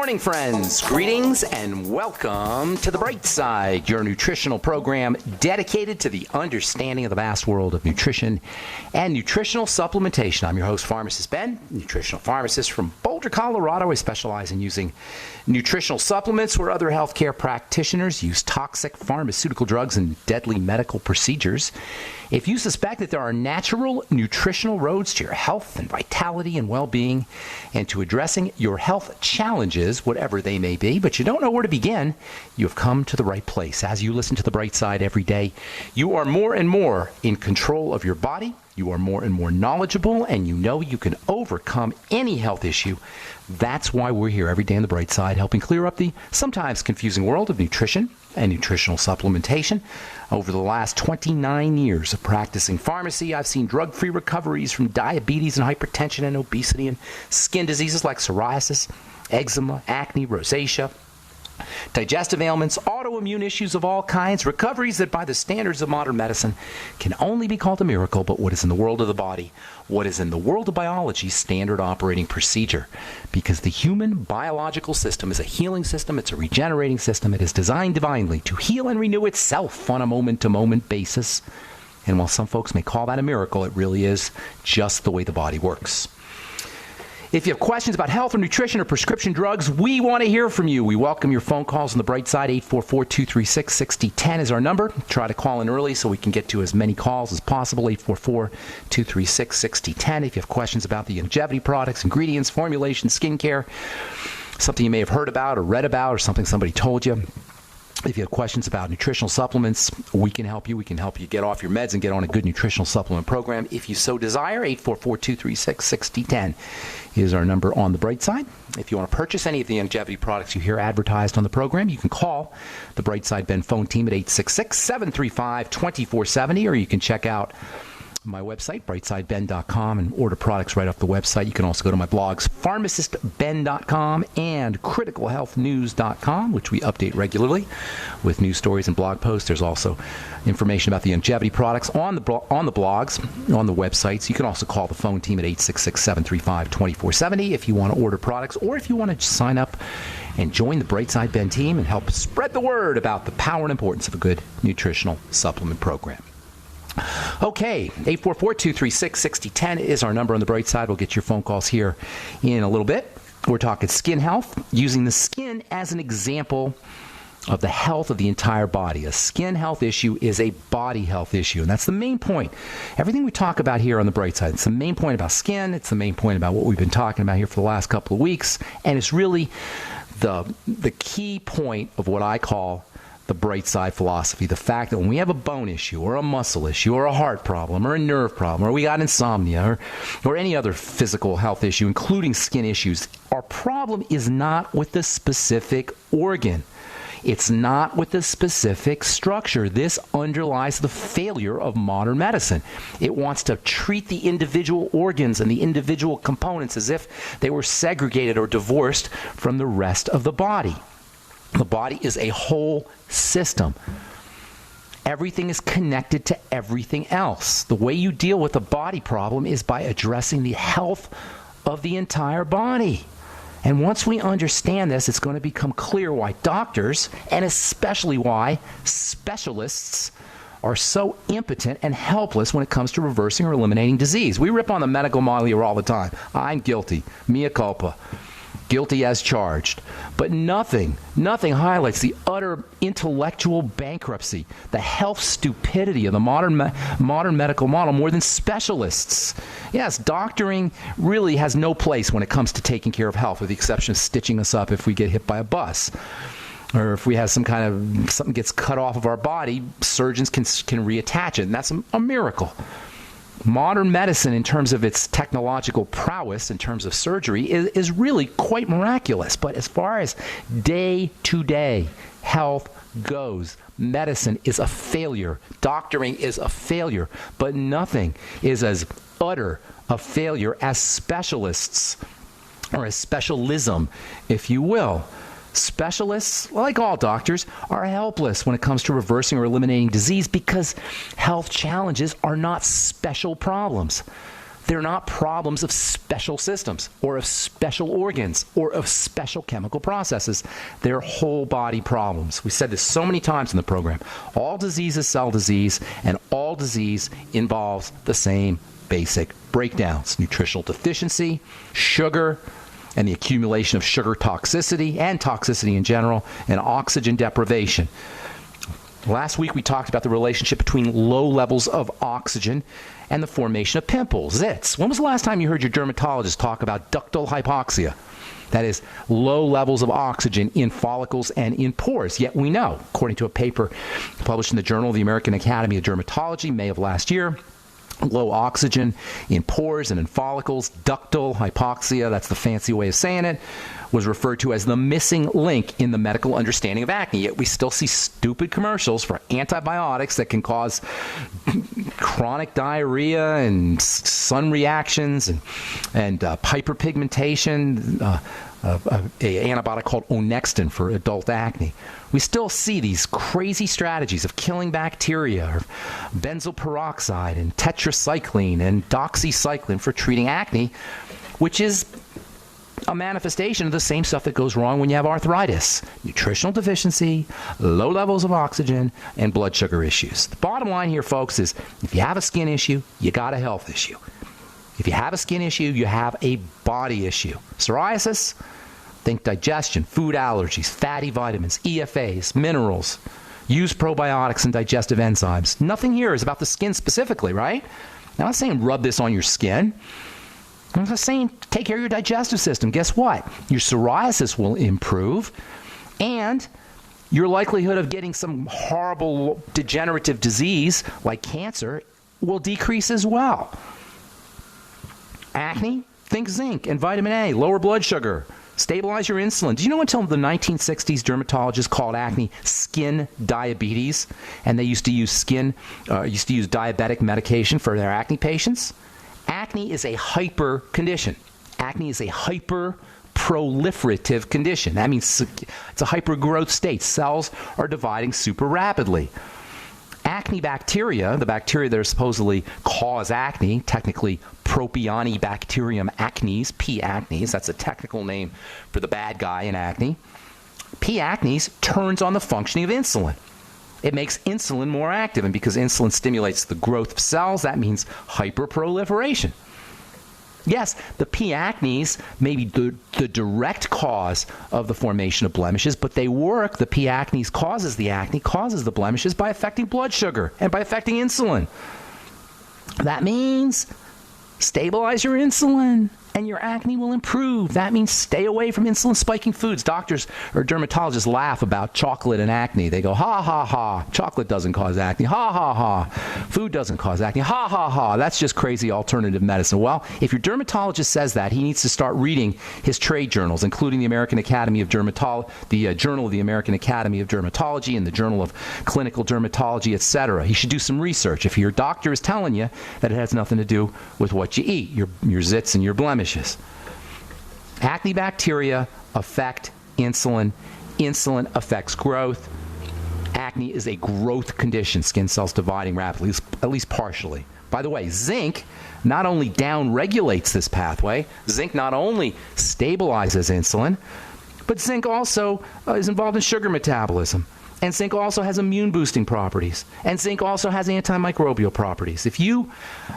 morning, friends. Greetings and welcome to The Bright Side, your nutritional program dedicated to the understanding of the vast world of nutrition and nutritional supplementation. I'm your host, Pharmacist Ben, nutritional pharmacist from Boulder, Colorado. I specialize in using nutritional supplements where other healthcare practitioners use toxic pharmaceutical drugs and deadly medical procedures. If you suspect that there are natural nutritional roads to your health and vitality and well-being and to addressing your health challenges, whatever they may be, but you don't know where to begin, you have come to the right place. As you listen to The Bright Side every day, you are more and more in control of your body. You are more and more knowledgeable, and you know you can overcome any health issue. That's why we're here every day on The Bright Side, helping clear up the sometimes confusing world of nutrition and nutritional supplementation. Over the last 29 years of practicing pharmacy, I've seen drug-free recoveries from diabetes and hypertension and obesity and skin diseases like psoriasis, eczema, acne, rosacea, digestive ailments, autoimmune issues of all kinds, recoveries that by the standards of modern medicine can only be called a miracle, but what is in the world of the body, what is in the world of biology, standard operating procedure. Because the human biological system is a healing system, it's a regenerating system, it is designed divinely to heal and renew itself on a moment-to-moment basis. And while some folks may call that a miracle, it really is just the way the body works. If you have questions about health or nutrition or prescription drugs, we want to hear from you. We welcome your phone calls on The Bright Side. 844-236-6010 is our number. Try to call in early so we can get to as many calls as possible. 844-236-6010. If you have questions about the longevity products, ingredients, formulation, skincare, something you may have heard about or read about or something somebody told you. If you have questions about nutritional supplements, we can help you. We can help you get off your meds and get on a good nutritional supplement program. If you so desire, 844-236-6010 is our number on The Bright Side. If you want to purchase any of the longevity products you hear advertised on the program, you can call the Bright Side Ben phone team at 866-735-2470, or you can check out my website, brightsideben.com, and order products right off the website. You can also go to my blogs, pharmacistben.com and criticalhealthnews.com, which we update regularly with news stories and blog posts. There's also information about the longevity products on the blogs, on the websites. You can also call the phone team at 866-735-2470 if you want to order products, or if you want to sign up and join the Brightside Ben team and help spread the word about the power and importance of a good nutritional supplement program. Okay, 844-236-6010 is our number on The Bright Side. We'll get your phone calls here in a little bit. We're talking skin health, using the skin as an example of the health of the entire body. A skin health issue is a body health issue, and that's the main point. Everything we talk about here on The Bright Side, it's the main point about skin, it's the main point about what we've been talking about here for the last couple of weeks, and it's really the key point of what I call the Bright Side philosophy. The fact that when we have a bone issue or a muscle issue or a heart problem or a nerve problem or we got insomnia or any other physical health issue, including skin issues, our problem is not with the specific organ. It's not with the specific structure. This underlies the failure of modern medicine. It wants to treat the individual organs and the individual components as if they were segregated or divorced from the rest of the body. The body is a whole system. Everything is connected to everything else. The way you deal with a body problem is by addressing the health of the entire body. And once we understand this, it's going to become clear why doctors, and especially why specialists, are so impotent and helpless when it comes to reversing or eliminating disease. We rip on the medical model here all the time. I'm guilty. Mea culpa. Guilty as charged. But nothing highlights the utter intellectual bankruptcy, the health stupidity of the modern medical model more than specialists. Yes, doctoring really has no place when it comes to taking care of health, with the exception of stitching us up if we get hit by a bus. Or if we have something gets cut off of our body, surgeons can reattach it, and that's a miracle. Modern medicine, in terms of its technological prowess, in terms of surgery, is really quite miraculous. But as far as day-to-day health goes, medicine is a failure. Doctoring is a failure. But nothing is as utter a failure as specialists, or as specialism, if you will. Specialists, like all doctors, are helpless when it comes to reversing or eliminating disease because health challenges are not special problems. They're not problems of special systems or of special organs or of special chemical processes. They're whole body problems. We said this so many times in the program. All disease is cell disease, and all disease involves the same basic breakdowns: nutritional deficiency, sugar, and the accumulation of sugar toxicity and toxicity in general, and oxygen deprivation. Last week we talked about the relationship between low levels of oxygen and the formation of pimples, zits. When was the last time you heard your dermatologist talk about ductal hypoxia? That is, low levels of oxygen in follicles and in pores. Yet we know, according to a paper published in the Journal of the American Academy of Dermatology, May of last year, low oxygen in pores and in follicles, ductal hypoxia, that's the fancy way of saying it, was referred to as the missing link in the medical understanding of acne. Yet we still see stupid commercials for antibiotics that can cause chronic diarrhea and sun reactions and hyperpigmentation, an antibiotic called Onextin for adult acne. We still see these crazy strategies of killing bacteria, or benzoyl peroxide and tetracycline and doxycycline for treating acne, which is a manifestation of the same stuff that goes wrong when you have arthritis: nutritional deficiency, low levels of oxygen, and blood sugar issues. The bottom line here, folks, is if you have a skin issue, you got a health issue. If you have a skin issue, you have a body issue. Psoriasis, think digestion, food allergies, fatty vitamins, EFAs, minerals. Use probiotics and digestive enzymes. Nothing here is about the skin specifically, right? I'm not saying rub this on your skin. I'm just saying take care of your digestive system. Guess what? Your psoriasis will improve, and your likelihood of getting some horrible degenerative disease like cancer will decrease as well. Acne, think zinc and vitamin A, lower blood sugar, stabilize your insulin. Do you know until the 1960s dermatologists called acne skin diabetes, and they used to use diabetic medication for their acne patients? Acne is a hyper condition. Acne is a hyper proliferative condition. That means it's a hypergrowth state. Cells are dividing super rapidly. Acne bacteria, the bacteria that are supposedly cause acne, technically Propionibacterium acnes, P. acnes, that's a technical name for the bad guy in acne. P. acnes turns on the functioning of insulin. It makes insulin more active, and because insulin stimulates the growth of cells, that means hyperproliferation. Yes, the P. acnes may be the direct cause of the formation of blemishes, but they work. The P. acnes causes the acne, causes the blemishes by affecting blood sugar and by affecting insulin. That means stabilize your insulin, and your acne will improve. That means stay away from insulin-spiking foods. Doctors or dermatologists laugh about chocolate and acne. They go, ha, ha, ha. Chocolate doesn't cause acne. Ha, ha, ha. Food doesn't cause acne. Ha, ha, ha. That's just crazy alternative medicine. Well, if your dermatologist says that, he needs to start reading his trade journals, including the American Academy of Dermatology, the Journal of the American Academy of Dermatology, and the Journal of Clinical Dermatology, etc. He should do some research. If your doctor is telling you that it has nothing to do with what you eat, your zits and your blemishes. Acne bacteria affect insulin. Insulin affects growth. Acne is a growth condition, skin cells dividing rapidly, at least partially. By the way, zinc not only down-regulates this pathway, zinc not only stabilizes insulin, but zinc also is involved in sugar metabolism. And zinc also has immune-boosting properties. And zinc also has antimicrobial properties. If you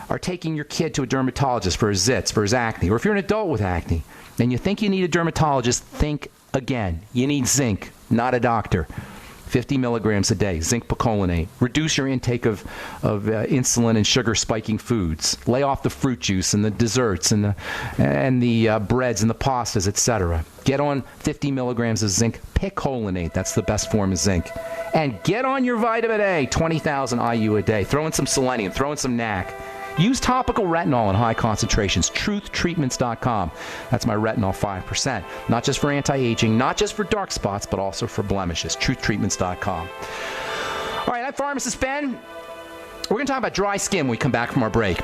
are taking your kid to a dermatologist for his zits, for his acne, or if you're an adult with acne, and you think you need a dermatologist, think again. You need zinc, not a doctor. 50 milligrams a day, zinc picolinate. Reduce your intake of insulin and sugar-spiking foods. Lay off the fruit juice and the desserts and the breads and the pastas, etc. Get on 50 milligrams of zinc picolinate. That's the best form of zinc. And get on your vitamin A, 20,000 IU a day. Throw in some selenium. Throw in some NAC. Use topical retinol in high concentrations. TruthTreatments.com. That's my retinol 5%. Not just for anti-aging, not just for dark spots, but also for blemishes. TruthTreatments.com. All right, I'm Pharmacist Ben. We're going to talk about dry skin when we come back from our break.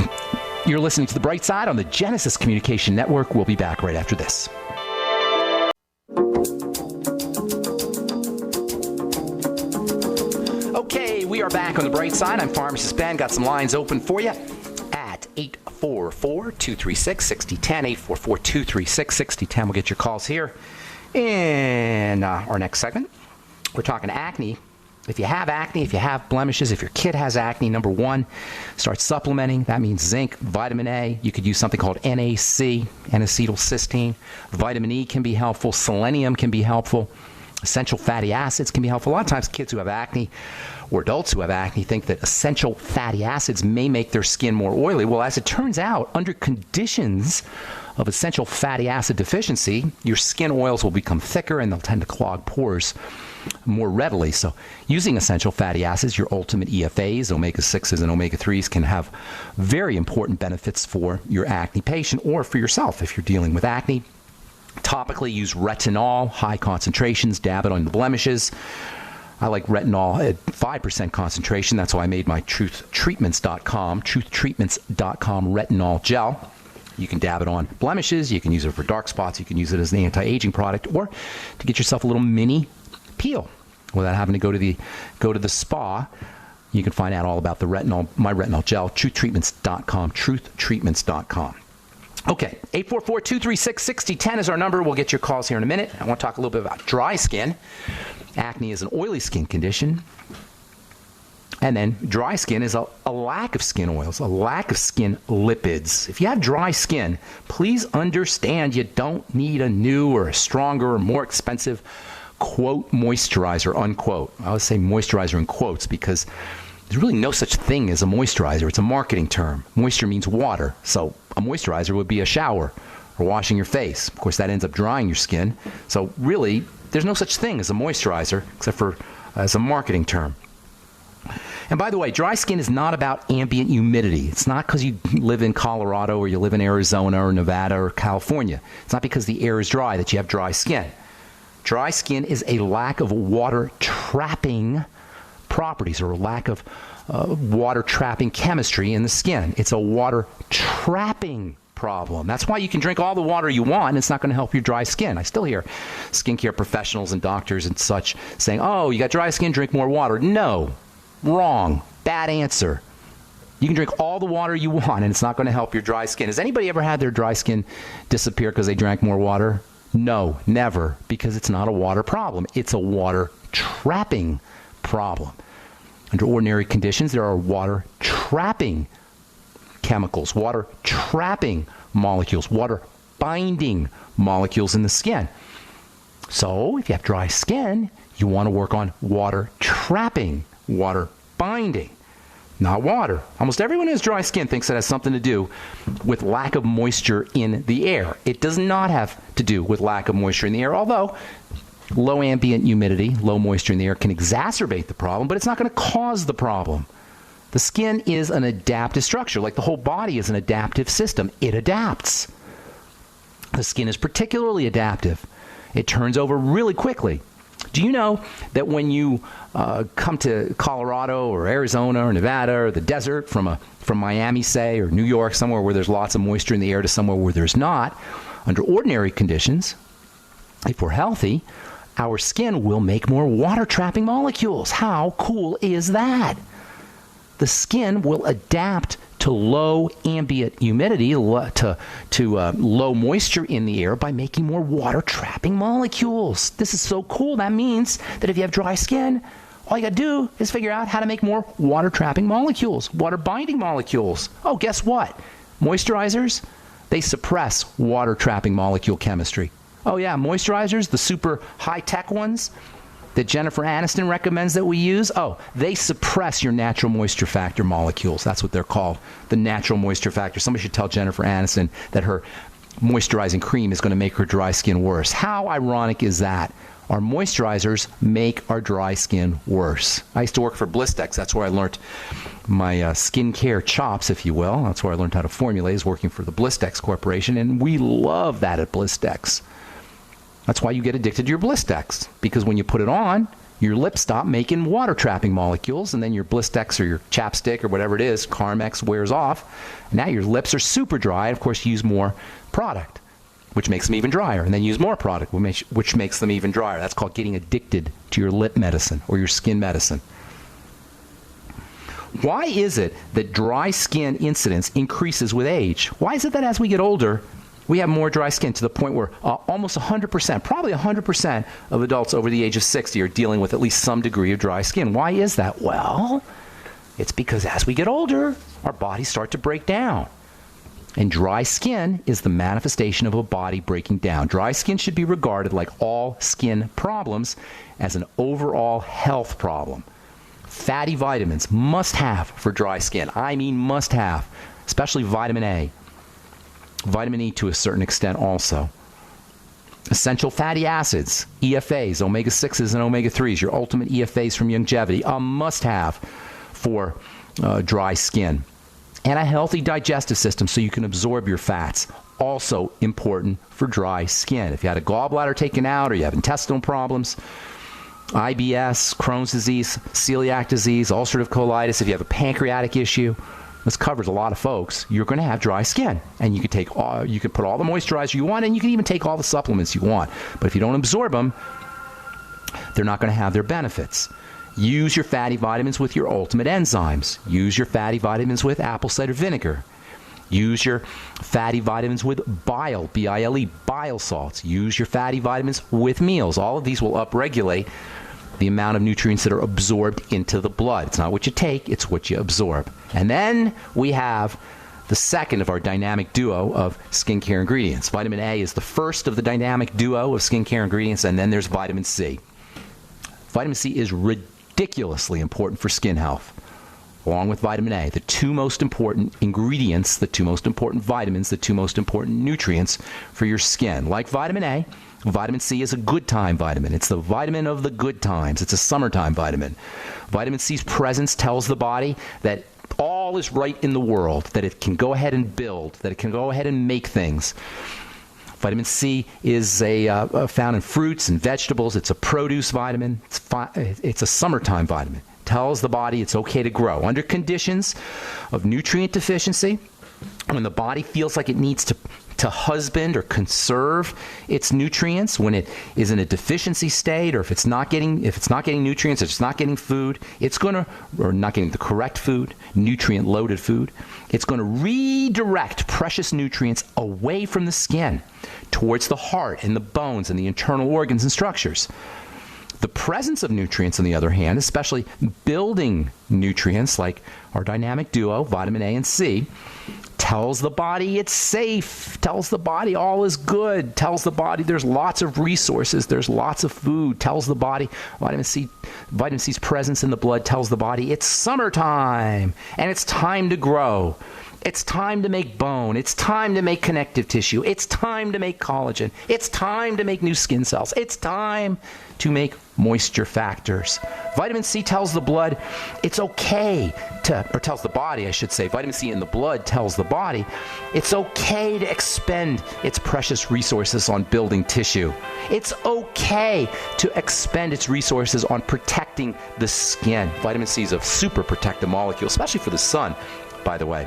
You're listening to The Bright Side on the Genesis Communication Network. We'll be back right after this. Okay, we are back on The Bright Side. I'm Pharmacist Ben. Got some lines open for you at 8 844-236-6010, 844-236-6010. We'll get your calls here in our next segment. We're talking acne. If you have acne, if you have blemishes, if your kid has acne, number one, start supplementing. That means zinc, vitamin A. You could use something called NAC, N-acetylcysteine. Vitamin E can be helpful. Selenium can be helpful. Essential fatty acids can be helpful. A lot of times kids who have acne or adults who have acne think that essential fatty acids may make their skin more oily. Well, as it turns out, under conditions of essential fatty acid deficiency, your skin oils will become thicker and they'll tend to clog pores more readily. So using essential fatty acids, your ultimate EFAs, omega-6s and omega-3s, can have very important benefits for your acne patient or for yourself if you're dealing with acne. Topically, use retinol, high concentrations, dab it on the blemishes. I like retinol at 5% concentration. That's why I made my truthtreatments.com retinol gel. You can dab it on blemishes. You can use it for dark spots. You can use it as an anti-aging product or to get yourself a little mini peel without having to go to the spa. You can find out all about the retinol, my retinol gel, truthtreatments.com. Okay, 844-236-6010 is our number. We'll get your calls here in a minute. I want to talk a little bit about dry skin. Acne is an oily skin condition. And then dry skin is a lack of skin oils, a lack of skin lipids. If you have dry skin, please understand you don't need a new or a stronger or more expensive, quote, moisturizer, unquote. I always say moisturizer in quotes because there's really no such thing as a moisturizer. It's a marketing term. Moisture means water. So a moisturizer would be a shower or washing your face. Of course, that ends up drying your skin. So really, there's no such thing as a moisturizer except for as a marketing term. And by the way, dry skin is not about ambient humidity. It's not because you live in Colorado or you live in Arizona or Nevada or California. It's not because the air is dry that you have dry skin. Dry skin is a lack of water trapping properties or a lack of water trapping chemistry in the skin. It's a water trapping problem. That's why you can drink all the water you want and it's not going to help your dry skin. I still hear skincare professionals and doctors and such saying, oh, you got dry skin, drink more water. No, wrong, bad answer. You can drink all the water you want and it's not going to help your dry skin. Has anybody ever had their dry skin disappear because they drank more water? No, never, because it's not a water problem. It's a water trapping problem. Under ordinary conditions, there are water trapping chemicals, water trapping molecules, water binding molecules in the skin. So if you have dry skin, you want to work on water trapping, water binding, not water. Almost everyone who has dry skin thinks it has something to do with lack of moisture in the air. It does not have to do with lack of moisture in the air, although low ambient humidity, low moisture in the air can exacerbate the problem, but it's not going to cause the problem. The skin is an adaptive structure, like the whole body is an adaptive system. It adapts. The skin is particularly adaptive. It turns over really quickly. Do you know that when you come to Colorado or Arizona or Nevada or the desert from Miami, say, or New York, somewhere where there's lots of moisture in the air to somewhere where there's not, under ordinary conditions, if we're healthy, our skin will make more water-trapping molecules. How cool is that? The skin will adapt to low ambient humidity, to low moisture in the air by making more water-trapping molecules. This is so cool. That means that if you have dry skin, all you got to do is figure out how to make more water-trapping molecules, water-binding molecules. Oh, guess what? Moisturizers, they suppress water-trapping molecule chemistry. Oh, yeah, moisturizers, the super high-tech ones that Jennifer Aniston recommends that we use, they suppress your natural moisture factor molecules. That's what they're called, the natural moisture factor. Somebody should tell Jennifer Aniston that her moisturizing cream is going to make her dry skin worse. How ironic is that? Our moisturizers make our dry skin worse. I used to work for Blistex. That's where I learned my skincare chops, if you will. That's where I learned how to formulate, is working for the Blistex Corporation, and we love that at Blistex. That's why you get addicted to your Blistex, because when you put it on, your lips stop making water-trapping molecules, and then your Blistex or your chapstick or whatever it is, Carmex, wears off. And now your lips are super dry, and of course you use more product, which makes them even drier, and then use more product, which makes them even drier. That's called getting addicted to your lip medicine or your skin medicine. Why is it that dry skin incidence increases with age? Why is it that as we get older, we have more dry skin to the point where almost 100%, probably 100% of adults over the age of 60 are dealing with at least some degree of dry skin? Why is that? Well, it's because as we get older, our bodies start to break down. And dry skin is the manifestation of a body breaking down. Dry skin should be regarded, like all skin problems, as an overall health problem. Fatty vitamins, must have for dry skin. I mean must have, especially vitamin A. Vitamin E to a certain extent also. Essential fatty acids, EFAs, omega-6s and omega-3s, your ultimate EFAs from longevity, a must-have for dry skin. And a healthy digestive system so you can absorb your fats, also important for dry skin. If you had a gallbladder taken out or you have intestinal problems, IBS, Crohn's disease, celiac disease, ulcerative colitis, if you have a pancreatic issue, this covers a lot of folks, you're going to have dry skin. And you can put all the moisturizer you want, and you can even take all the supplements you want. But if you don't absorb them, they're not going to have their benefits. Use your fatty vitamins with your ultimate enzymes. Use your fatty vitamins with apple cider vinegar. Use your fatty vitamins with bile, B-I-L-E, bile salts. Use your fatty vitamins with meals. All of these will upregulate the amount of nutrients that are absorbed into the blood. It's not what you take, it's what you absorb. And then we have the second of our dynamic duo of skincare ingredients. Vitamin A is the first of the dynamic duo of skincare ingredients, and then there's vitamin C. Vitamin C is ridiculously important for skin health, along with vitamin A. The two most important ingredients, the two most important vitamins, the two most important nutrients for your skin. Like vitamin A, vitamin C is a good time vitamin. It's the vitamin of the good times. It's a summertime vitamin. Vitamin C's presence tells the body that all is right in the world, that it can go ahead and build, that it can go ahead and make things. Vitamin C is found in fruits and vegetables. It's a produce vitamin. It's a summertime vitamin. It tells the body it's okay to grow. Under conditions of nutrient deficiency, when the body feels like it needs to husband or conserve its nutrients, when it is in a deficiency state, or if it's not getting nutrients, if it's not getting food, or not getting the correct food, nutrient loaded food, it's going to redirect precious nutrients away from the skin towards the heart and the bones and the internal organs and structures. The presence of nutrients, on the other hand, especially building nutrients like our dynamic duo, vitamin A and C, tells the body it's safe, tells the body all is good, tells the body there's lots of resources, there's lots of food, tells the body vitamin C's presence in the blood tells the body it's summertime and it's time to grow. It's time to make bone. It's time to make connective tissue. It's time to make collagen. It's time to make new skin cells. It's time to make moisture factors. Vitamin C tells the blood it's okay or tells the body, I should say. Vitamin C in the blood tells the body it's okay to expend its precious resources on building tissue. It's okay to expend its resources on protecting the skin. Vitamin C is a super protective molecule, especially for the sun, by the way.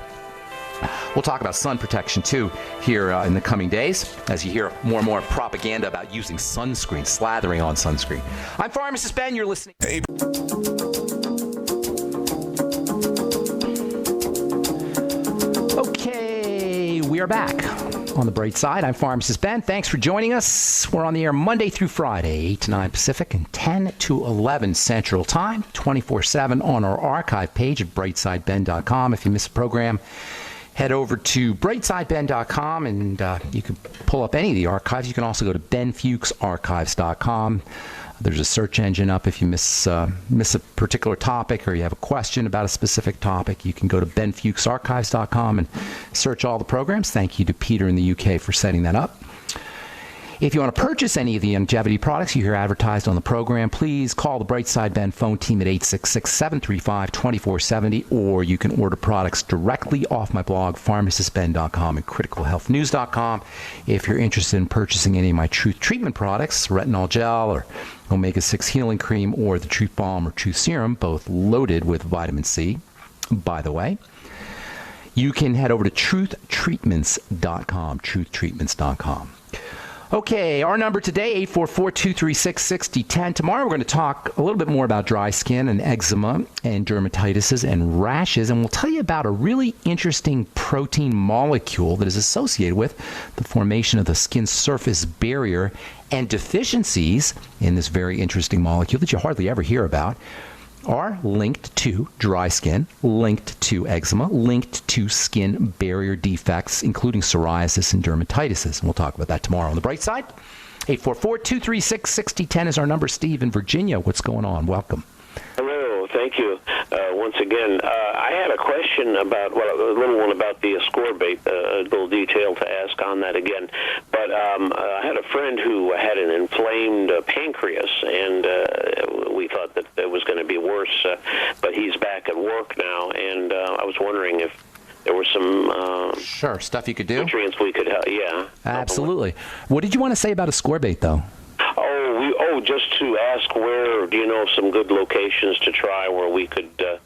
We'll talk about sun protection, too, here in the coming days, as you hear more and more propaganda about using sunscreen, slathering on sunscreen. I'm Pharmacist Ben. You're listening. Hey. Okay, we are back on the bright side. I'm Pharmacist Ben. Thanks for joining us. We're on the air Monday through Friday, 8 to 9 Pacific and 10 to 11 Central Time, 24/7 on our archive page at brightsideben.com. If you miss a program, head over to brightsideben.com and you can pull up any of the archives. You can also go to benfuchsarchives.com. There's a search engine up if you miss a particular topic or you have a question about a specific topic. You can go to benfuchsarchives.com and search all the programs. Thank you to Peter in the UK for setting that up. If you want to purchase any of the longevity products you hear advertised on the program, please call the Brightside Ben phone team at 866-735-2470, or you can order products directly off my blog, pharmacistben.com and criticalhealthnews.com. If you're interested in purchasing any of my Truth Treatment products, retinol gel or omega-6 healing cream, or the Truth Balm or Truth Serum, both loaded with vitamin C, by the way, you can head over to truthtreatments.com, truthtreatments.com. Okay, our number today, 844-236-6010. Tomorrow we're going to talk a little bit more about dry skin and eczema and dermatitises and rashes, and we'll tell you about a really interesting protein molecule that is associated with the formation of the skin surface barrier, and deficiencies in this very interesting molecule that you hardly ever hear about are linked to dry skin, linked to eczema, linked to skin barrier defects, including psoriasis and dermatitises. And we'll talk about that tomorrow. On the bright side, 844-236-6010 is our number. Steve in Virginia, what's going on? Welcome. Hello, thank you. Once again, I had a question about, a little one about the ascorbate, a little detail to ask on that again. But I had a friend who had an inflamed pancreas, and we thought that it was going to be worse, but he's back at work now, and I was wondering if there was some sure stuff you could do, nutrients we could help. Yeah, absolutely. What did you want to say about ascorbate, though? Just to ask, where do you know of some good locations to try where we could get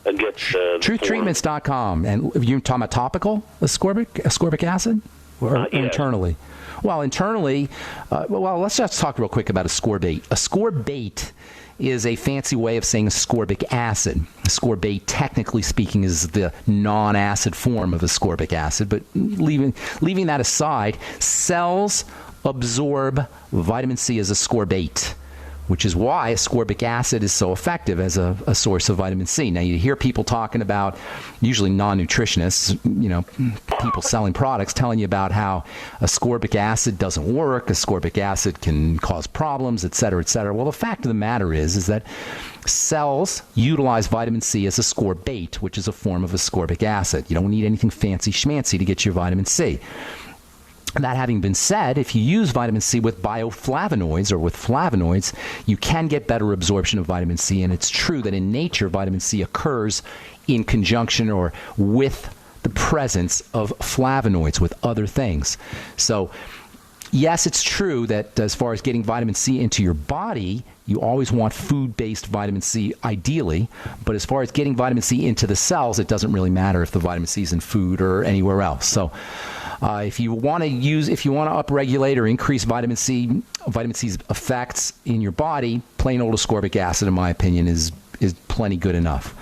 TruthTreatments.com. And you're talking about topical ascorbic acid, or internally? Well, internally, let's just talk real quick about ascorbate. Ascorbate is a fancy way of saying ascorbic acid. Ascorbate, technically speaking, is the non-acid form of ascorbic acid. But leaving that aside, cells absorb vitamin C as ascorbate, which is why ascorbic acid is so effective as a source of vitamin C. Now, you hear people talking about, usually non-nutritionists, people selling products, telling you about how ascorbic acid doesn't work, ascorbic acid can cause problems, et cetera, et cetera. Well, the fact of the matter is that cells utilize vitamin C as ascorbate, which is a form of ascorbic acid. You don't need anything fancy schmancy to get your vitamin C. That having been said, if you use vitamin C with bioflavonoids or with flavonoids, you can get better absorption of vitamin C. And it's true that in nature, vitamin C occurs in conjunction or with the presence of flavonoids, with other things. So, yes, it's true that as far as getting vitamin C into your body, you always want food-based vitamin C ideally. But as far as getting vitamin C into the cells, it doesn't really matter if the vitamin C is in food or anywhere else. So, if you want to upregulate or increase vitamin C's effects in your body, plain old ascorbic acid, in my opinion, is plenty good enough.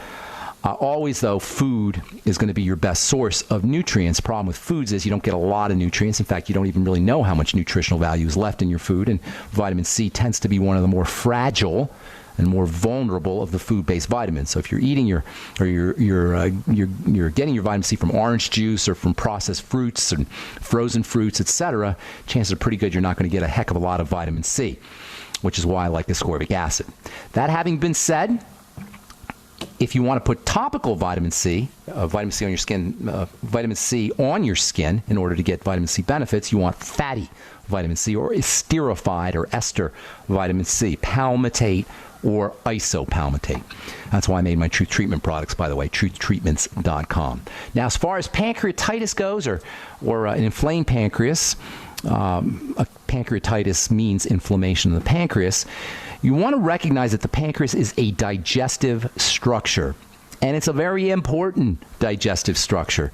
Always, though, food is going to be your best source of nutrients. The problem with foods is you don't get a lot of nutrients. In fact, you don't even really know how much nutritional value is left in your food, and vitamin C tends to be one of the more fragile and more vulnerable of the food-based vitamins. So if you're eating you're getting your vitamin C from orange juice or from processed fruits and frozen fruits, etc., chances are pretty good you're not going to get a heck of a lot of vitamin C, which is why I like ascorbic acid. That having been said, if you want to put topical vitamin C on your skin, vitamin C on your skin in order to get vitamin C benefits, you want fatty vitamin C or esterified or ester vitamin C, palmitate or isopalmitate. That's why I made my Truth Treatment products, by the way, truthtreatments.com. Now, as far as pancreatitis goes, or an inflamed pancreas, pancreatitis means inflammation of the pancreas. You want to recognize that the pancreas is a digestive structure, and it's a very important digestive structure.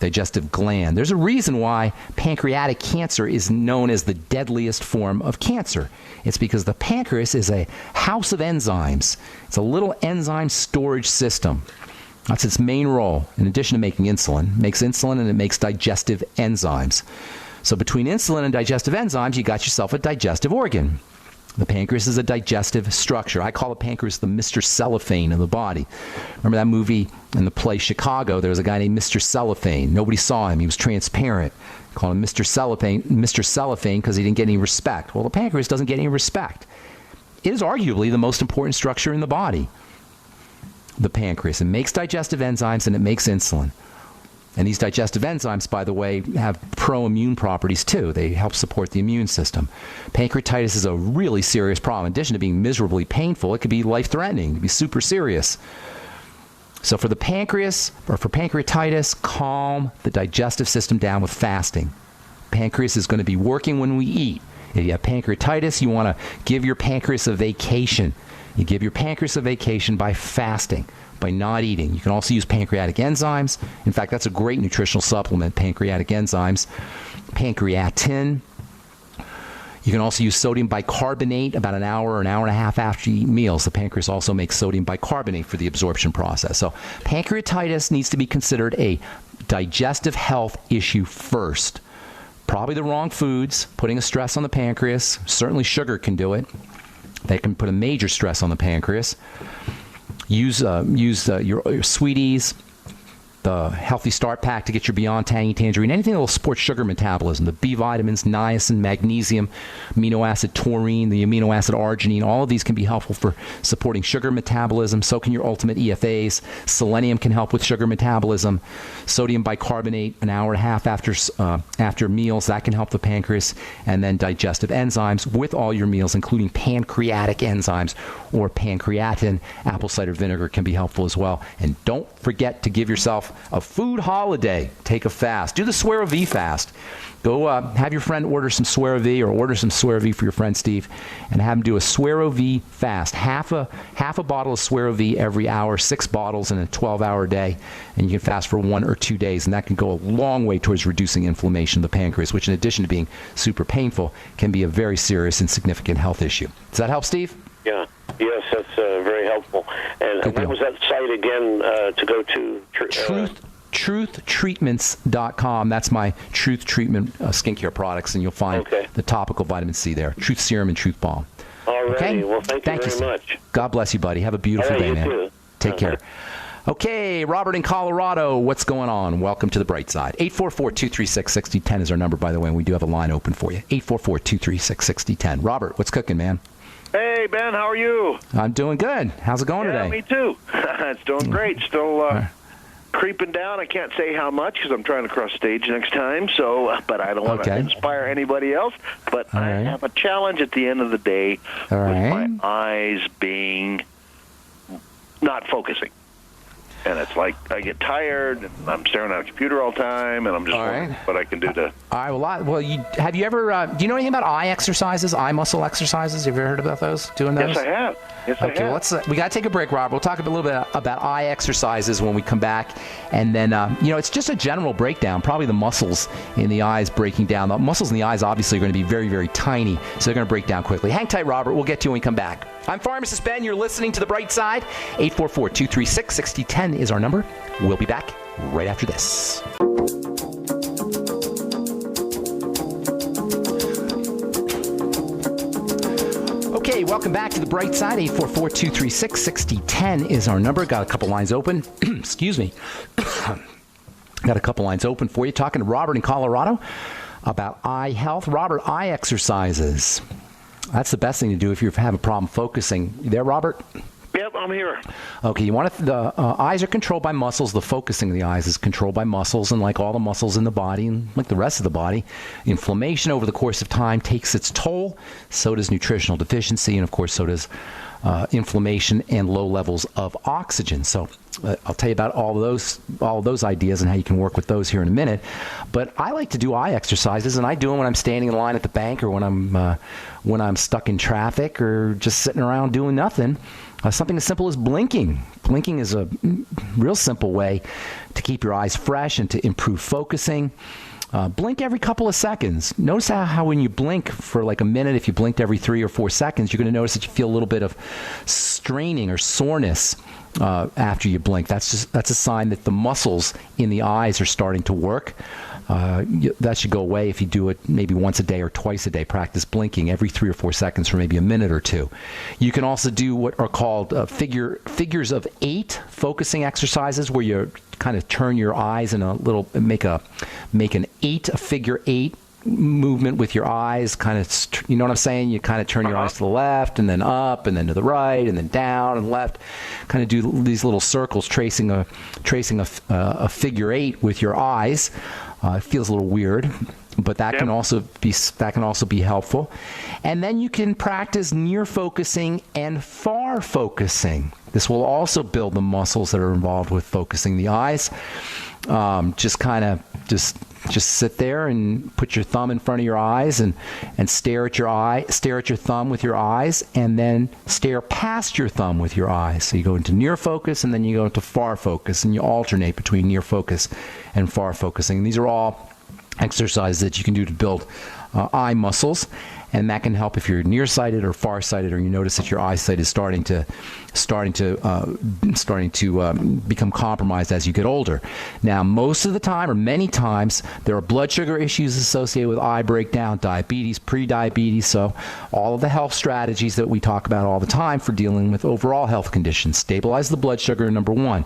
Digestive gland. There's a reason why pancreatic cancer is known as the deadliest form of cancer. It's because the pancreas is a house of enzymes. It's a little enzyme storage system. That's its main role. In addition to making insulin, it makes insulin and it makes digestive enzymes. So between insulin and digestive enzymes, you got yourself a digestive organ. The pancreas is a digestive structure. I call the pancreas the Mr. Cellophane of the body. Remember that movie and the play Chicago? There was a guy named Mr. Cellophane. Nobody saw him. He was transparent. Called him Mr. Cellophane because he didn't get any respect. Well, the pancreas doesn't get any respect. It is arguably the most important structure in the body, the pancreas. It makes digestive enzymes and it makes insulin. And these digestive enzymes, by the way, have pro-immune properties too. They help support the immune system. Pancreatitis is a really serious problem. In addition to being miserably painful, it could be life-threatening. It could be super serious. So for the pancreas, or for pancreatitis, calm the digestive system down with fasting. Pancreas is going to be working when we eat. If you have pancreatitis, you want to give your pancreas a vacation. You give your pancreas a vacation by fasting, by not eating. You can also use pancreatic enzymes. In fact, that's a great nutritional supplement, pancreatic enzymes. Pancreatin, You can also use sodium bicarbonate about an hour and a half after you eat meals. The pancreas also makes sodium bicarbonate for the absorption process. So pancreatitis needs to be considered a digestive health issue first. Probably the wrong foods, putting a stress on the pancreas. Certainly sugar can do it. They can put a major stress on the pancreas. Use your Sweeties, the Healthy Start Pack to get your Beyond Tangy Tangerine, anything that will support sugar metabolism, the B vitamins, niacin, magnesium, amino acid taurine, the amino acid arginine, all of these can be helpful for supporting sugar metabolism. So can your Ultimate EFAs. Selenium can help with sugar metabolism. Sodium bicarbonate an hour and a half after meals, that can help the pancreas. And then digestive enzymes with all your meals, including pancreatic enzymes or pancreatin. Apple cider vinegar can be helpful as well. And don't forget to give yourself a food holiday. Take a fast. Do the Swear V fast. Go have your friend order some Swear V, or order some Swear V for your friend Steve, and have him do a Swear V fast. Half a bottle of Swear V every hour, 6 bottles in a 12-hour day, and you can fast for 1 or 2 days, and that can go a long way towards reducing inflammation of the pancreas, which in addition to being super painful, can be a very serious and significant health issue. Does that help, Steve? Yeah. Yes, that's very helpful. And what was that site again to go to? TruthTreatments.com. That's my Truth Treatment skincare products, and you'll find the topical vitamin C there. Truth Serum and Truth Balm. All right. Okay? Well, thank you very much. God bless you, buddy. Have a beautiful day, man. Too. Take care. Okay, Robert in Colorado, what's going on? Welcome to the bright side. 844-236-6010 is our number, by the way, and we do have a line open for you. 844-236-6010. Robert, what's cooking, man? Hey, Ben, how are you? I'm doing good. How's it going today? Me too. It's doing great. Still creeping down. I can't say how much because I'm trying to cross stage next time. So, but I don't want to inspire anybody else. But I have a challenge at the end of the day with my eyes being not focusing. And it's like I get tired, and I'm staring at a computer all the time, and I'm just wondering what I can do to... All right, well, have you ever... do you know anything about eye exercises, eye muscle exercises? Have you ever heard about those, doing those? Yes, I have. Okay, we got to take a break, Rob. We'll talk a little bit about eye exercises when we come back. And then, it's just a general breakdown, probably the muscles in the eyes breaking down. The muscles in the eyes obviously are going to be very, very tiny, so they're going to break down quickly. Hang tight, Robert. We'll get to you when we come back. I'm Pharmacist Ben. You're listening to The Bright Side. 844-236-6010 is our number. We'll be back right after this. Okay, welcome back to The Bright Side. 844-236-6010 is our number. Got a couple lines open. Excuse me. Got a couple lines open for you. Talking to Robert in Colorado about eye health. Robert, eye exercises. That's the best thing to do if you have a problem focusing. You there, Robert? Yep, I'm here. Okay, you want the eyes are controlled by muscles. The focusing of the eyes is controlled by muscles, and like all the muscles in the body, and like the rest of the body, inflammation over the course of time takes its toll. So does nutritional deficiency, and of course, so does inflammation and low levels of oxygen. So I'll tell you about all of those ideas and how you can work with those here in a minute. But I like to do eye exercises, and I do them when I'm standing in line at the bank, or when I'm stuck in traffic, or just sitting around doing nothing. Something as simple as blinking. Blinking is a real simple way to keep your eyes fresh and to improve focusing. Blink every couple of seconds. Notice how when you blink for like a minute, if you blinked every 3 or 4 seconds, you're going to notice that you feel a little bit of straining or soreness after you blink. That's a sign that the muscles in the eyes are starting to work. That should go away if you do it maybe once a day or twice a day. Practice blinking every 3 or 4 seconds for maybe a minute or two. You can also do what are called figures of 8 focusing exercises, where you kind of turn your eyes in make an figure 8 movement with your eyes, kind of, you know what I'm saying? You kind of turn your eyes to the left, and then up, and then to the right, and then down and left. Kind of do these little circles, tracing a figure 8 with your eyes. It feels a little weird, but that can also be helpful. And then you can practice near focusing and far focusing. This will also build the muscles that are involved with focusing the eyes. Just sit there and put your thumb in front of your eyes and stare at your thumb with your eyes, and then stare past your thumb with your eyes. So you go into near focus, and then you go into far focus, and you alternate between near focus and far focusing. These are all exercises that you can do to build eye muscles. and that can help if you're nearsighted or farsighted, or you notice that your eyesight is starting to become compromised as you get older. Now, most of the time, or many times, there are blood sugar issues associated with eye breakdown, diabetes, pre-diabetes. So all of the health strategies that we talk about all the time for dealing with overall health conditions. Stabilize the blood sugar, number one.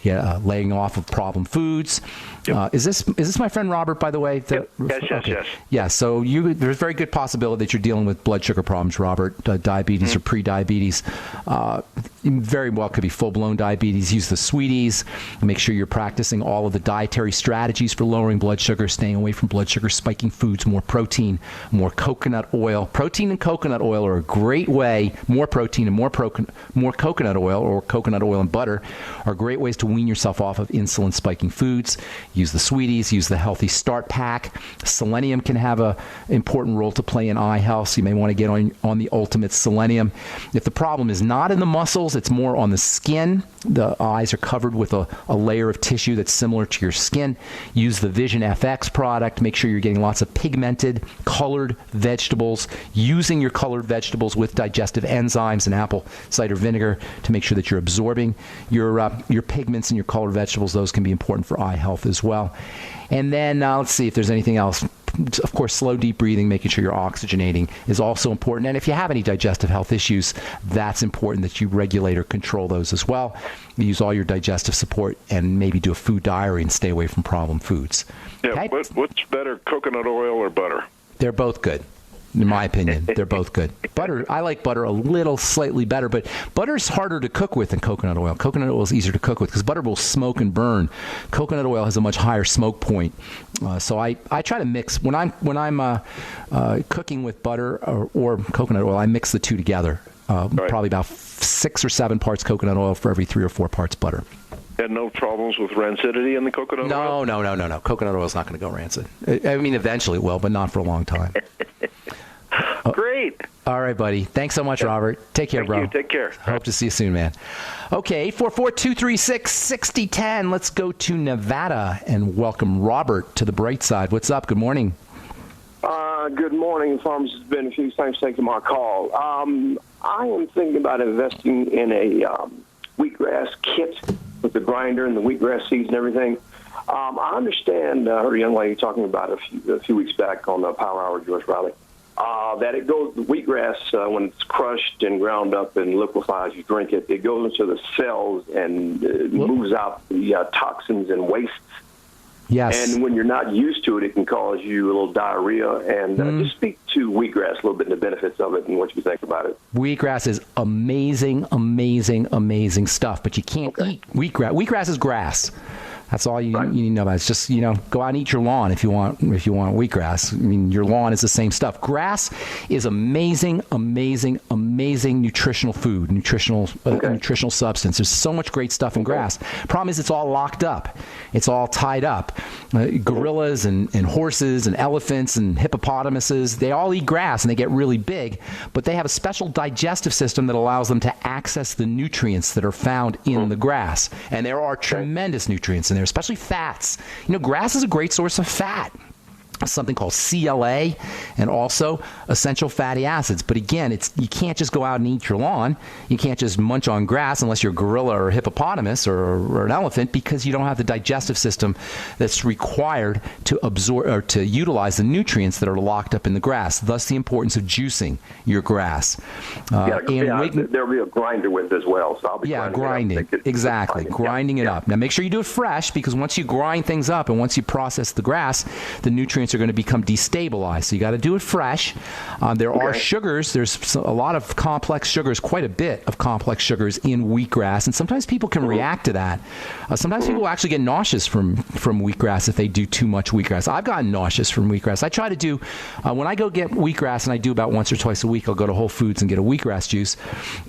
Laying off of problem foods. Yep. Is this my friend Robert, by the way? Yes. Yeah, so there's a very good possibility that you're dealing with blood sugar problems, Robert, diabetes or pre-diabetes. Very well could be full-blown diabetes. Use the sweeties. Make sure you're practicing all of the dietary strategies for lowering blood sugar, staying away from blood sugar spiking foods, more protein, more coconut oil. Protein and coconut oil are a great way, more protein and more coconut oil, or coconut oil and butter, are great ways to wean yourself off of insulin spiking foods. Use the sweeties, use the Healthy Start Pack. Selenium can have an important role to play in eye health, so you may want to get on the Ultimate Selenium. If the problem is not in the muscles, it's more on the skin. The eyes are covered with a layer of tissue that's similar to your skin. Use the Vision FX product. Make sure you're getting lots of pigmented, colored vegetables, using your colored vegetables with digestive enzymes and apple cider vinegar to make sure that you're absorbing your pigments in your colored vegetables. Those can be important for eye health as well. And then let's see if there's anything else. Of course, slow, deep breathing, making sure you're oxygenating is also important. And if you have any digestive health issues, that's important that you regulate or control those as well. Use all your digestive support and maybe do a food diary and stay away from problem foods. Yeah, okay? What's better, coconut oil or butter? They're both good. In my opinion, they're both good. Butter, I like butter slightly better, but butter's harder to cook with than coconut oil. Coconut oil is easier to cook with because butter will smoke and burn. Coconut oil has a much higher smoke point. So I try to mix when I'm cooking with butter or coconut oil. I mix the two together. Right. Probably about 6 or 7 parts coconut oil for every 3 or 4 parts butter. Had no problems with rancidity in the coconut oil? No. Coconut oil is not going to go rancid. I mean, eventually it will, but not for a long time. Great. All right, buddy. Thanks so much, Robert. Take care, bro. Thank you. Take care. Hope to see you soon, man. Okay, 844-236-6010. Let's go to Nevada and welcome Robert to the bright side. What's up? Good morning. Good morning, Farmers. It's Ben Fuchs. Thanks for taking my call. I am thinking about investing in a wheatgrass kit with the grinder and the wheatgrass seeds and everything. I understand, I heard a young lady talking about a few weeks back on the Power Hour, George Riley, that it goes, the wheatgrass, when it's crushed and ground up and liquefies, you drink it, it goes into the cells and moves out the toxins and wastes. Yes. And when you're not used to it, it can cause you a little diarrhea. And just speak to wheatgrass a little bit and the benefits of it and what you think about it. Wheatgrass is amazing stuff, but you can't eat wheatgrass. Wheatgrass is grass. That's all you need to know about. It's just, go out and eat your lawn if you want wheatgrass. I mean, your lawn is the same stuff. Grass is amazing nutritional food, nutritional substance. There's so much great stuff in grass. Problem is, it's all locked up. It's all tied up. Gorillas and horses and elephants and hippopotamuses, they all eat grass and they get really big, but they have a special digestive system that allows them to access the nutrients that are found in the grass. And there are tremendous nutrients in there, especially fats. Grass is a great source of fat. Something called CLA and also essential fatty acids. But again, you can't just go out and eat your lawn. You can't just munch on grass unless you're a gorilla or a hippopotamus or an elephant, because you don't have the digestive system that's required to absorb or to utilize the nutrients that are locked up in the grass. Thus, the importance of juicing your grass. There'll be a grinder with it as well. So I'll be grinding. Exactly. Grinding it up. Now, make sure you do it fresh, because once you grind things up and once you process the grass, the nutrients are going to become destabilized. So you got to do it fresh. There are sugars. There's a lot of complex sugars, quite a bit of complex sugars in wheatgrass, and sometimes people can react to that. Sometimes people actually get nauseous from wheatgrass if they do too much wheatgrass. I've gotten nauseous from wheatgrass. I try to do, when I go get wheatgrass, and I do about once or twice a week, I'll go to Whole Foods and get a wheatgrass juice.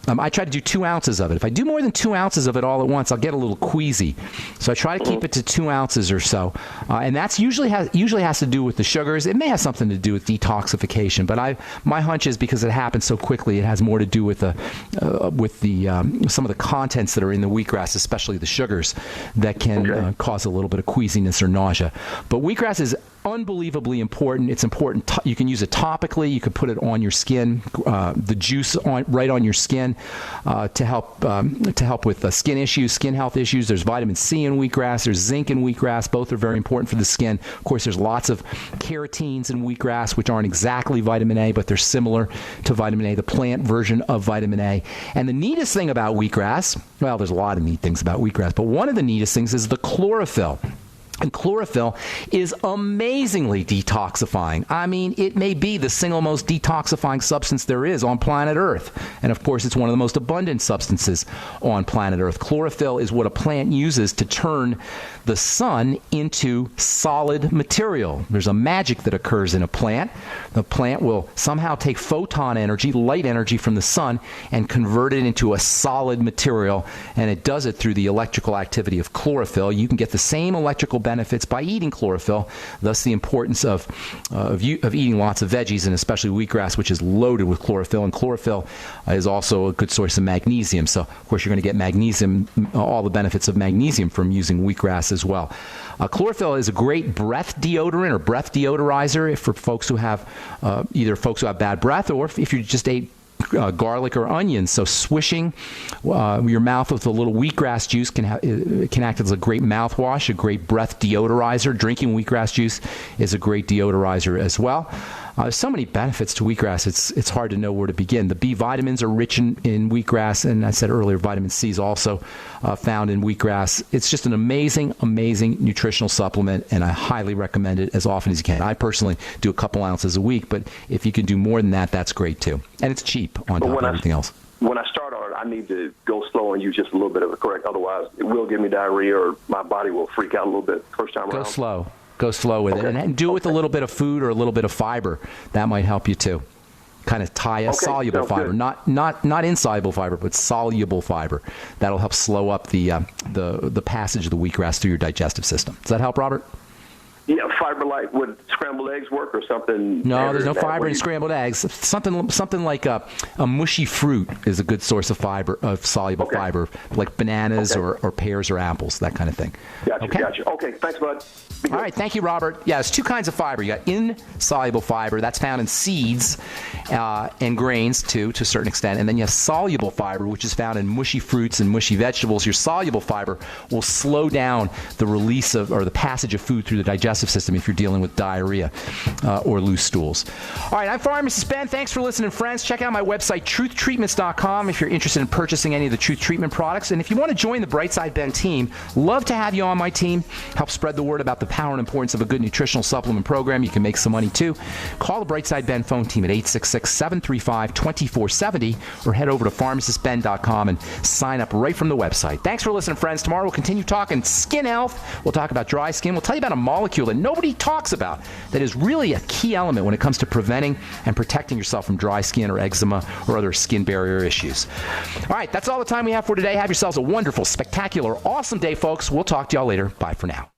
I try to do 2 ounces of it. If I do more than 2 ounces of it all at once, I'll get a little queasy. So I try to keep it to 2 ounces or so. And that's usually has to do with the sugars. It may have something to do with detoxification, but my hunch is because it happens so quickly, it has more to do with some of the contents that are in the wheatgrass, especially the sugars, that can cause a little bit of queasiness or nausea. But wheatgrass is unbelievably important. It's important. You can use it topically. You could put it on your skin, the juice right on your skin to help with skin issues, skin health issues. There's vitamin C in wheatgrass. There's zinc in wheatgrass. Both are very important for the skin. Of course, there's lots of carotenes in wheatgrass, which aren't exactly vitamin A, but they're similar to vitamin A, the plant version of vitamin A. And the neatest thing about wheatgrass, well, there's a lot of neat things about wheatgrass, but one of the neatest things is the chlorophyll. And chlorophyll is amazingly detoxifying. I mean, it may be the single most detoxifying substance there is on planet Earth. And of course, it's one of the most abundant substances on planet Earth. Chlorophyll is what a plant uses to turn the sun into solid material. There's a magic that occurs in a plant. The plant will somehow take photon energy, light energy from the sun, and convert it into a solid material. And it does it through the electrical activity of chlorophyll. You can get the same electrical benefits by eating chlorophyll, thus the importance of eating lots of veggies, and especially wheatgrass, which is loaded with chlorophyll. And chlorophyll is also a good source of magnesium. So, of course, you're going to get magnesium, all the benefits of magnesium from using wheatgrass as well. Chlorophyll is a great breath deodorant or breath deodorizer for folks who have either folks who have bad breath, or if you just ate garlic or onions. So swishing your mouth with a little wheatgrass juice can act as a great mouthwash, a great breath deodorizer. Drinking wheatgrass juice is a great deodorizer as well. There's so many benefits to wheatgrass, it's hard to know where to begin. The B vitamins are rich in wheatgrass, and I said earlier, vitamin C is also found in wheatgrass. It's just an amazing, amazing nutritional supplement, and I highly recommend it as often as you can. I personally do a couple ounces a week, but if you can do more than that, that's great too. And it's cheap on top of everything else. When I start on it, I need to go slow and use just a little bit of it, correct? Otherwise, it will give me diarrhea, or my body will freak out a little bit first time around. Go slow with it, and do it with a little bit of food or a little bit of fiber. That might help you too. Kind of tie a soluble fiber, not insoluble fiber, but soluble fiber. That'll help slow up the passage of the wheatgrass through your digestive system. Does that help, Robert? Yeah, fiber like would scrambled eggs work or something? No, there's no fiber in scrambled eggs. Something like a mushy fruit is a good source of fiber, of soluble fiber, like bananas or pears or apples, that kind of thing. Gotcha. Okay, thanks, bud. All right, thank you, Robert. Yeah, there's two kinds of fiber. You got insoluble fiber, that's found in seeds and grains too, to a certain extent, and then you have soluble fiber, which is found in mushy fruits and mushy vegetables. Your soluble fiber will slow down the release of, or the passage of food through the digestive system if you're dealing with diarrhea or loose stools. All right, I'm Pharmacist Ben. Thanks for listening, friends. Check out my website, truthtreatments.com, if you're interested in purchasing any of the Truth Treatment products. And if you want to join the Brightside Ben team, love to have you on my team. Help spread the word about the power and importance of a good nutritional supplement program. You can make some money too. Call the Brightside Ben phone team at 866-735-2470 or head over to pharmacistben.com and sign up right from the website. Thanks for listening, friends. Tomorrow we'll continue talking skin health. We'll talk about dry skin. We'll tell you about a molecule that nobody talks about that is really a key element when it comes to preventing and protecting yourself from dry skin or eczema or other skin barrier issues. All right, that's all the time we have for today. Have yourselves a wonderful, spectacular, awesome day, folks. We'll talk to y'all later. Bye for now.